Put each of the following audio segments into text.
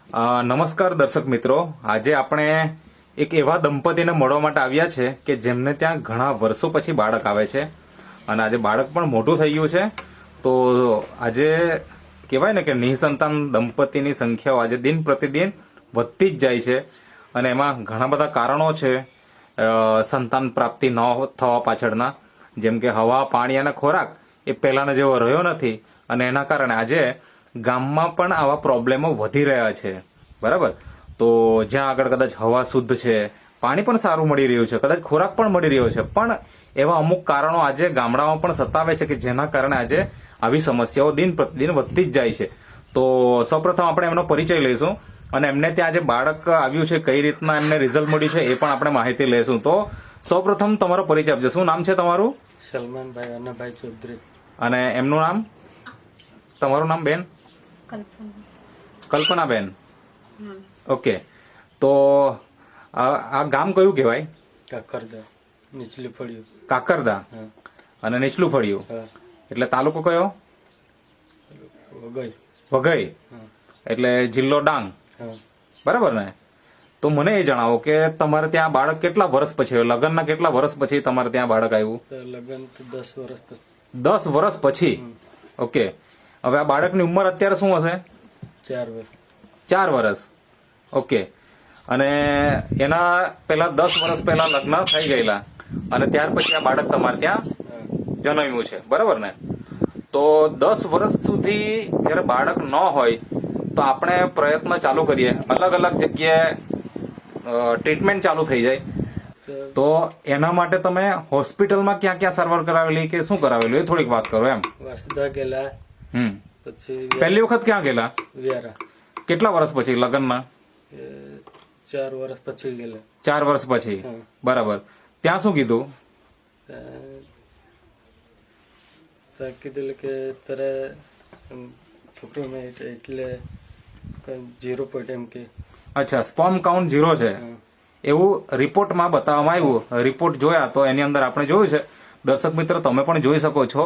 નમસ્કાર દર્શક મિત્રો, આજે આપણે એક એવા દંપતીને મળવા માટે આવ્યા છે કે જેમને ત્યાં ઘણા વર્ષો પછી બાળક આવે છે અને આજે બાળક પણ મોટું થઈ ગયું છે. તો આજે કહેવાય ને કે નિસંતાન દંપતીની સંખ્યાઓ આજે દિન પ્રતિદિન વધતી જ જાય છે અને એમાં ઘણા બધા કારણો છે સંતાન પ્રાપ્તિ ન થવા પાછળના, જેમ કે હવા, પાણી અને ખોરાક એ પહેલાના જેવો રહ્યો નથી અને એના કારણે આજે ગામમાં પણ આવા પ્રોબ્લેમો વધી રહ્યા છે. બરાબર, તો જ્યાં આગળ કદાચ હવા શુદ્ધ છે, પાણી પણ સારું મળી રહ્યું છે, કદાચ ખોરાક પણ મળી રહ્યો છે, પણ એવા અમુક કારણો આજે ગામડામાં પણ સતાવે છે કે જેના કારણે આજે આવી સમસ્યાઓ દિન પ્રતિદિન વધતી જ જાય છે. તો સૌપ્રથમ આપણે એમનો પરિચય લઈશું અને એમને ત્યાં આજે બાળક આવ્યું છે, કઈ રીતના એમને રિઝલ્ટ મળ્યું છે એ પણ આપણે માહિતી લઈશું. તો સૌપ્રથમ તમારો પરિચય આપજો. શું નામ છે તમારું? સલમાનભાઈ અનાભાઈ ચૌધરી. અને એમનું નામ? તમારું નામ બેન? કલ્પનાબેન. ઓકે, તો આ ગામ કયું કહેવાય? કાકરદા, નીચલી ફળિયું. કાકરદા અને નીચલું ફળિયું, એટલે તાલુકો કયો? વઘઈ. વઘઈ, એટલે જિલ્લો ડાંગ. બરાબર ને? તો મને એ જણાવો કે તમારે ત્યાં બાળક કેટલા વર્ષ પછી, લગ્નના કેટલા વર્ષ પછી તમારે ત્યાં બાળક આવ્યું? લગ્ન તો 10 વર્ષ પછી. 10 વર્ષ પછી. ઓકે, હવે આ બાળકની ઉંમર અત્યારે શું હશે? 4 વર્ષ. 4 વર્ષ. ઓકે, અને એના પહેલા 10 વર્ષ પહેલા લગ્ન થઈ ગયેલા અને ત્યાર પછી આ બાળક તમારે ત્યાં જન્મ્યું છે. બરાબર ને? તો 10 વર્ષ સુધી જયારે બાળક ન હોય તો આપણે પ્રયત્ન ચાલુ કરીએ, અલગ અલગ જગ્યાએ ટ્રીટમેન્ટ ચાલુ થઈ જાય. તો એના માટે તમે હોસ્પિટલમાં ક્યાં ક્યાં સારવાર કરાવેલી કે શું કરાવેલું એ થોડીક વાત કરો એમ. વાસદા ગયેલા. પછી પહેલી વખત ક્યાં ગયેલા? વ્યારા. કેટલા વર્ષ પછી લગ્નના? 4 વર્ષ પછી ગયેલા. 4 વર્ષ પછી. બરાબર, ત્યાં શું કીધું? કીધું કે તારે છોકરીમાં એટલે 0 પોઈન્ટ એમ કે. અચ્છા, સ્પર્મ કાઉન્ટ 0 છે એવું રિપોર્ટમાં બતાવવામાં આવ્યું. રિપોર્ટ જોયા તો એની અંદર આપણે જોયું છે, દર્શક મિત્રો તમે પણ જોઈ શકો છો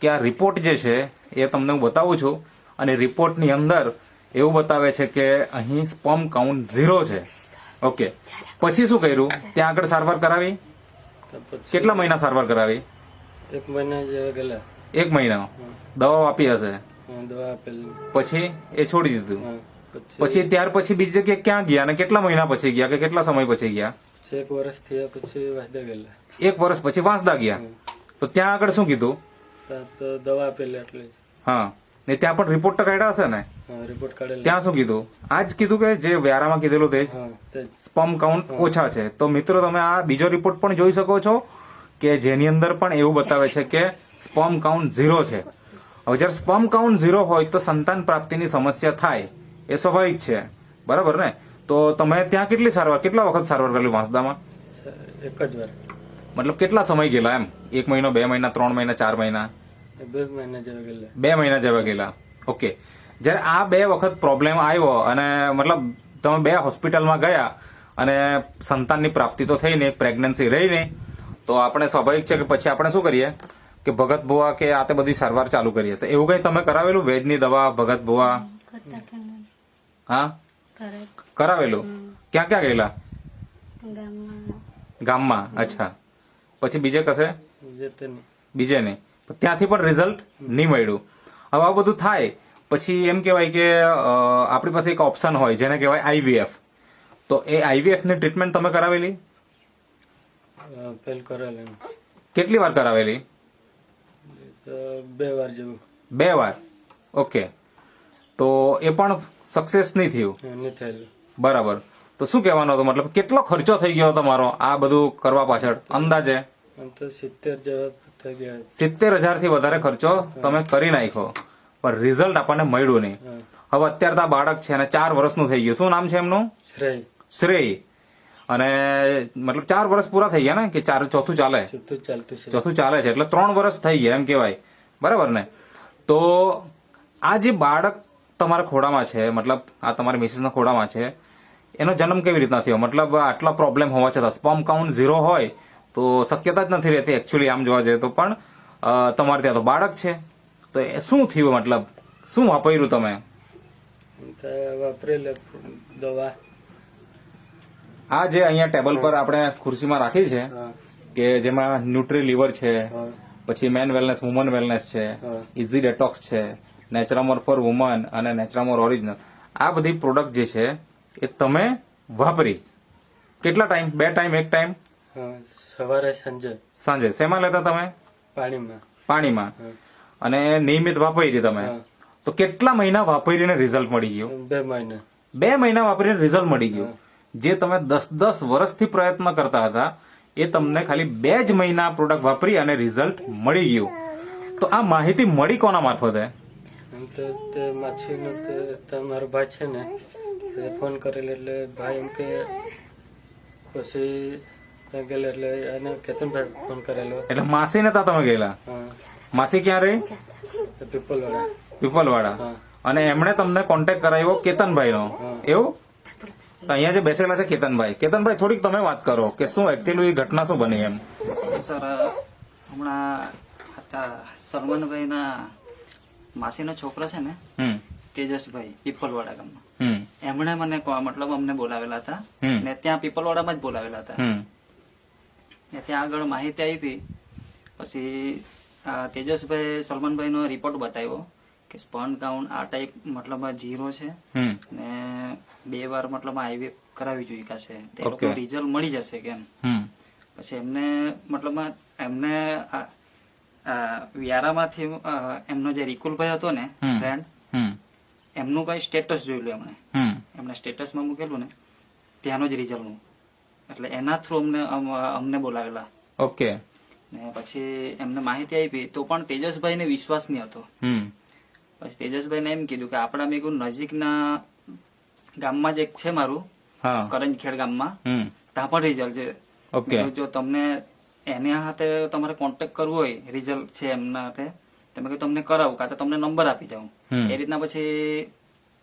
કે આ રિપોર્ટ જે છે એ તમને હું બતાવું છું અને રિપોર્ટની અંદર એવું બતાવે છે કે અહીં સ્પર્મ કાઉન્ટ 0 છે. ઓકે, પછી શું કર્યું? ત્યાં આગળ સારવાર કરાવી? કેટલા મહિના સારવાર કરાવી? 1 મહિના જેવા ગયેલા. 1 મહિના દવાઓ આપી હશે? દવા આપેલી. પછી એ છોડી દીધું. પછી ત્યાર પછી બીજી જગ્યાએ ક્યાં ગયા અને કેટલા મહિના પછી ગયા કે કેટલા સમય પછી ગયા? 1 વર્ષ થયા પછી વાસદા ગયેલા. 1 વર્ષ પછી વાંસદા ગયા. તો ત્યાં આગળ શું કીધું? તો દવા આપેલી એટલે. હા, ને ત્યાં પણ રિપોર્ટ તો કાઢ્યા હશે ને? રિપોર્ટ કાઢેલા. ત્યાં શું કીધું? આજ કીધું કે જે વ્યારામાં કીધેલું તે સ્પર્મ કાઉન્ટ ઓછા છે. તો મિત્રો તમે આ બીજો રિપોર્ટ પણ જોઈ શકો છો કે જેની અંદર પણ એવું બતાવે છે કે સ્પર્મ કાઉન્ટ 0 છે. હવે જયારે સ્પર્મ કાઉન્ટ 0 હોય તો સંતાન પ્રાપ્તિની સમસ્યા થાય એ સ્વાભાવિક છે. બરાબર ને? તો તમે ત્યાં કેટલી સારવાર, કેટલા વખત સારવાર કરેલી વાંસદામાં? 1 જ વાર. મતલબ કેટલા સમય ગયેલા એમ? 1 મહિનો, 2 મહિના, 3 મહિના, 4 મહિના? 2 મહિના જેવા ગયેલા. 2 મહિના જેવા ગયેલા. ઓકે, જયારે આ 2 વખત પ્રોબ્લેમ આવ્યો અને મતલબ તમે 2 હોસ્પિટલમાં ગયા અને સંતાનની પ્રાપ્તિ તો થઈ નહીં, પ્રેગ્નન્સી રહી નહીં, તો આપણે સ્વાભાવિક છે કે પછી આપણે શું કરીએ કે ભગત ભુવા કે આ તે બધી સારવાર ચાલુ કરીએ. તો એવું કઈ તમે કરાવેલું? વેદની દવા, ભગત ભુવા? હા, કરાવેલું. ક્યાં ક્યાં ગયેલા? ગામમાં. અચ્છા, પછી બીજે કશે? બીજે નહીં. ત્યાંથી પણ રિઝલ્ટ નહીં મળ્યું. હવે આ બધું થાય પછી એમ કહેવાય કે આપણી પાસે એક ઓપ્શન હોય જેને કહેવાય IVF. તો એ IVF ની ટ્રીટમેન્ટ તમે કરાવેલી? ફેલ કરેલી. કેટલી વાર કરાવેલી? 2 વાર જેવું. 2 વાર. ઓકે, તો એ પણ સક્સેસ નહીં થયું? નહીં થયેલું. બરાબર. તો શું કહેવાનું હતું? મતલબ કેટલો ખર્ચો થઈ ગયો તમારો આ બધું કરવા પાછળ અંદાજે? આમ તો 70 જેવા થઈ ગયા. 70,000 થી વધારે ખર્ચો તમે કરી નાખ્યો પણ રિઝલ્ટ આપણને મળ્યું નહીં. હવે અત્યારે તો આ બાળક છે અને 4 વર્ષનું થઈ ગયું. શું નામ છે એમનું? શ્રેય. શ્રેય. અને મતલબ 4 વર્ષ પૂરા થઈ ગયા ને કે ચોથું ચાલે? ચોથું ચાલે છે, એટલે 3 વર્ષ થઈ ગયા એમ કહેવાય. બરાબર ને? તો આ જે બાળક તમારા ખોડામાં છે, મતલબ આ તમારી મિસિસના ખોડામાં છે, એનો જન્મ કેવી રીતના થયો? મતલબ આટલા પ્રોબ્લેમ હોવા છતાં સ્પર્મ કાઉન્ટ 0 હોય તો શક્યતા જ નથી રહેતી એકચ્યુઅલી આમ જોવા જઈએ તો. પણ તમારે ત્યાં તો બાળક છે, તો એ શું થયું? મતલબ શું વાપર્યું તમે? તો વાપરેલ દવા. આ જે અહીંયા ટેબલ પર આપણે ખુરશીમાં રાખી છે હા કે જેમાં ન્યુટ્રી લીવર છે, હા પછી મેન વેલનેસ, વુમન વેલનેસ છે, હા. ઇઝી ડેટોક્સ છે, નેચરામોર ફોર વુમન અને નેચરામોર ઓરિજિનલ, આ બધી પ્રોડક્ટ જે છે એ તમે વાપરી કેટલા ટાઈમ? 2 time, 1 time? હા, સવારે સાંજે સાંજે. શેમાં લેતા તમે? પાણીમાં. પાણીમાં. હા. અને નિયમિત વાપરી હતી તમે? હા. તો કેટલા મહિના વાપરીને રિઝલ્ટ મળી ગયું? 2 મહિના. 2 મહિના વાપરીને રિઝલ્ટ મળી ગયું. જે તમે 10 વર્ષથી પ્રયત્ન કરતા હતા એ તમને ખાલી 2 જ મહિના પ્રોડક્ટ વાપરી અને રિઝલ્ટ મળી ગયું. તો આ માહિતી મળી કોના મારફતે? એમ તો તે માછીનો તે મારો ભાઈ છે ને તે ફોન કરેલો એટલે ભાઈ એમ કે પછી ત્યાં ગયેલા એટલે એને કેતનભાઈ ફોન કરેલો. એટલે માસીને તા તમે ગયેલા? હા, માસી ક્યાં રહી? પીપલવાળા. પીપલવાડા. હા. અને એમણે તમને કોન્ટેક્ટ કરાવ્યો કેતનભાઈનો, હા. એવું? તો અહીંયા જે બેસેલા છે કેતનભાઈ, કેતનભાઈ થોડીક તમે વાત કરો કે શું એકચ્યુઅલી ઘટના શું બની એમ? સર હમણાં હતા સલમાનભાઈના માસીનો છોકરો છે ને હમ તેજસભાઈ પીપલવાડા ગામમાં, હમ એમણે મને મતલબ અમને બોલાવેલા હતા હમ. ને ત્યાં પીપલવાડામાં જ બોલાવેલા હતા હમ ને ત્યાં આગળ માહિતી આપી. પછી તેજસભાઈ સલમાનભાઈનો રિપોર્ટ બતાવ્યો કે સ્પર્મ કાઉન્ટ આ ટાઈપ મતલબ 0 છે હમ ને 2 વાર મતલબ આઈવી કરાવી જોઈએ છે, તે Okay. લોકો રિઝલ્ટ મળી જશે કેમ. હમ પછી એમને મતલબ એમને વ્યારામાંથી એમનો જે રિકુલભાઈ હતો ને હમ. ફ્રેન્ડ, હમ એમનું કઈ સ્ટેટસ જોયેલું એમણે, હમ એમણે સ્ટેટસમાં મૂકેલું ને ત્યાંનું જ રિઝલ્ટનું, એટલે એના થ્રુ અમને બોલાવેલા. ઓકે. ને પછી એમને માહિતી આપી તો પણ તેજસભાઈને વિશ્વાસ નહીં હતો. હમ પછી તેજસભાઈને એમ કીધું કે આપણા મેં કીધું નજીકના ગામમાં જ એક છે મારું, હા. કરંજખેડ ગામમાં, હમ ત્યાં પણ રિઝલ્ટ છે. ઓકે. મેં કીધું જો તમને એના હાથે તમારે કોન્ટેક્ટ કરવો હોય, રિઝલ્ટ છે એમના હાથે, તમે કહ્યું તમને કરાવું કાં તો તમને નંબર આપી જાઉં. હમ. એ રીતના પછી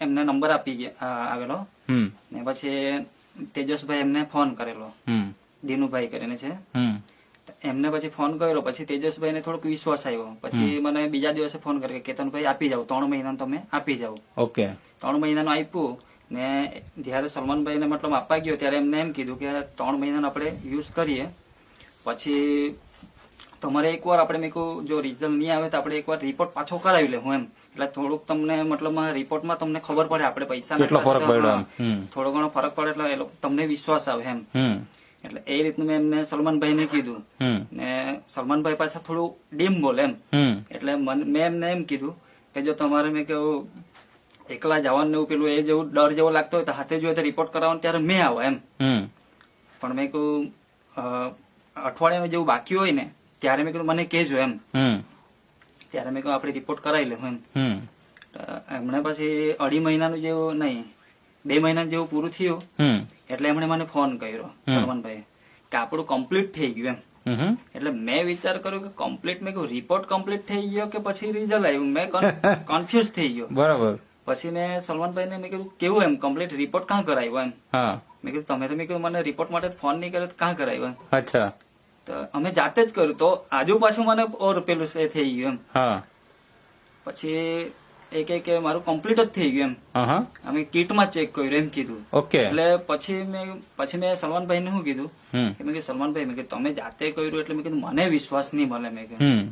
એમને નંબર આપી આવેલો હમ ને પછી તેજસભાઈ એમને ફોન કરેલો, હમ દિનુભાઈ કરીને છે. હમ એમને પછી ફોન કર્યો, પછી તેજસભાઈને થોડોક વિશ્વાસ આવ્યો. પછી મને બીજા દિવસે ફોન કર્યો કે કેતનભાઈ આપી જાવ, 3 મહિનાનું તમે આપી જાવ. ઓકે. 3 મહિનાનું આપ્યું ને જયારે સલમાનભાઈને મતલબ આપવા ગયો ત્યારે એમને એમ કીધું કે 3 મહિનાનું આપણે યુઝ કરીએ, પછી તમારે એકવાર આપણે મેં કહ્યું જો રિઝલ્ટ નહીં આવે તો આપણે એકવાર રિપોર્ટ પાછો કરાવી લેવું એમ, એટલે થોડુંક તમને મતલબ રિપોર્ટમાં તમને ખબર પડે આપણે પૈસા કેટલો ફરક પડ્યો એમ. હમ. થોડો ઘણો ફરક પડે એટલે એ લોકો તમને વિશ્વાસ આવે એમ. હમ એટલે એ રીતનું મેં એમને સલમાનભાઈને કીધું હમ ને સલમાનભાઈ પાછા થોડું ડીમ બોલે એમ, હમ એટલે મેં એમને એમ કીધું કે જો તમારે મેં કેવું એકલા જવાનું એવું પેલું એ જેવું ડર જેવો લાગતો હોય તો હાથે જોઈએ તો રિપોર્ટ કરાવવાનું ત્યારે મેં આવો એમ. હમ પણ મેં કહ્યું અઠવાડિયાનું જેવું બાકી હોય ને ત્યારે મેં કીધું મને કહેજો એમ, હમ ત્યારે મેં કહ્યું આપણે રિપોર્ટ કરાવી લેવું એમ. હમ તો એમણે પછી 2.5 મહિનાનું જેવું નહીં 2 મહિના જેવું પૂરું થયું હમ એટલે એમણે મને ફોન કર્યો સલમાનભાઈ કે આપણું કમ્પ્લીટ થઈ ગયું એમ. હમ એટલે મેં વિચાર કર્યો કે કમ્પ્લીટ, મેં કહ્યું રિપોર્ટ કમ્પ્લીટ થઈ ગયો કે પછી રિઝલ્ટ આવ્યું, મેં કન્ફ્યુઝ થઈ ગયો. બરાબર. પછી મેં સલમાનભાઈને મેં કીધું કેવું એમ કમ્પ્લીટ રિપોર્ટ કાં કરાવ્યો એમ. હા. મેં કીધું તમે તો મેં કીધું મને રિપોર્ટ માટે ફોન નહીં કર્યો તો કાં કરાવ્યો એમ. અચ્છા. તો અમે જાતે જ કર્યું તો આજુ પાછું મને ઓર પેલું એ થઈ ગયું એમ. હા. પછી એ કહે કે મારું કમ્પ્લીટ જ થઈ ગયું એમ, હા. અમે કિટમાં ચેક કર્યું એમ કીધું. ઓકે. એટલે પછી મેં સલમાનભાઈને શું કીધું હમ કે મેં કીધું સલમાનભાઈ મેં કીધું તમે જાતે કર્યું એટલે મેં કીધું મને વિશ્વાસ નહીં મળે. મેં કીધું હમ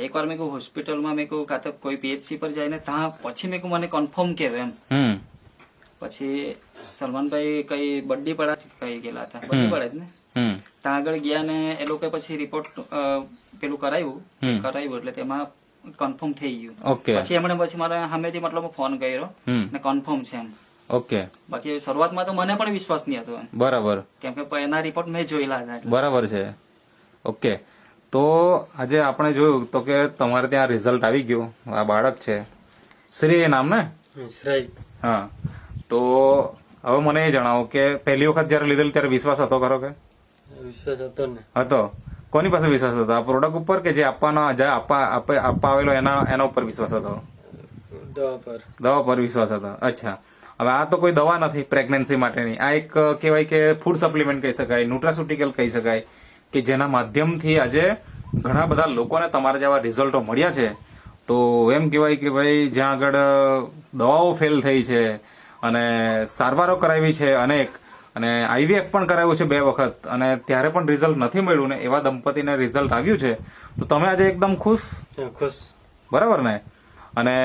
એકવાર મેં કહું હોસ્પિટલમાં મેં કહું કાં તો કોઈ પીએચસી પર જઈને ત્યાં પછી મેં કહું મને કન્ફર્મ કર્યું એમ. હમ પછી સલમાનભાઈ કઈ બડ્ડી પડા કઈ ગયેલા હતા, બડ્ડી પડે જ ને, હમ ત્યાં આગળ ગયા ને એ લોકો પછી રિપોર્ટ પેલું કરાવ્યું, એટલે તેમાં કન્ફર્મ થઈ ગયું. ઓકે. પછી એમણે પછી મારા સામેથી મતલબ ફોન કર્યો હમ ને કન્ફર્મ છે એમ. ઓકે. બાકી શરૂઆતમાં તો મને પણ વિશ્વાસ નહીં હતો એમ, બરાબર. કેમ કે એના રિપોર્ટ મેં જોયેલા હતા એટલે. બરાબર છે. ઓકે. તો આજે આપણે જોયું તો કે તમારે ત્યાં રિઝલ્ટ આવી ગયું. આ બાળક છે શ્રી નામ ને? શ્રેય. હા. તો હવે મને એ જણાવો કે પહેલી વખત જયારે લીધેલ ત્યારે વિશ્વાસ હતો ખરો કે? વિશ્વાસ હતો ને. હતો. કોની પાસે વિશ્વાસ હતો? આ પ્રોડક્ટ ઉપર કે જે આપવાનો જે આપવા આવેલો એના ઉપર વિશ્વાસ હતો? દવા પર. દવા પર વિશ્વાસ હતો. અચ્છા. હવે આ તો કોઈ દવા નથી પ્રેગ્નન્સી માટેની, આ એક કહેવાય કે ફૂડ સપ્લિમેન્ટ કહી શકાય, ન્યુટ્રાસ્યુટિકલ કહી શકાય, કે જેના માધ્યમથી આજે ઘણા બધા લોકોને તમારા જેવા રિઝલ્ટો મળ્યા છે. તો એમ કહેવાય કે ભાઈ જ્યાં આગળ દવાઓ ફેલ થઈ છે અને સારવારો કરાવી છે અનેક, અને આઈવીએફ પણ કરાવ્યું છે 2 વખત, અને ત્યારે પણ રિઝલ્ટ નથી મળ્યું ને એવા દંપતીને રિઝલ્ટ આવ્યું છે, તો તમે આજે એકદમ ખુશ, ખુશ. બરાબર ને? અને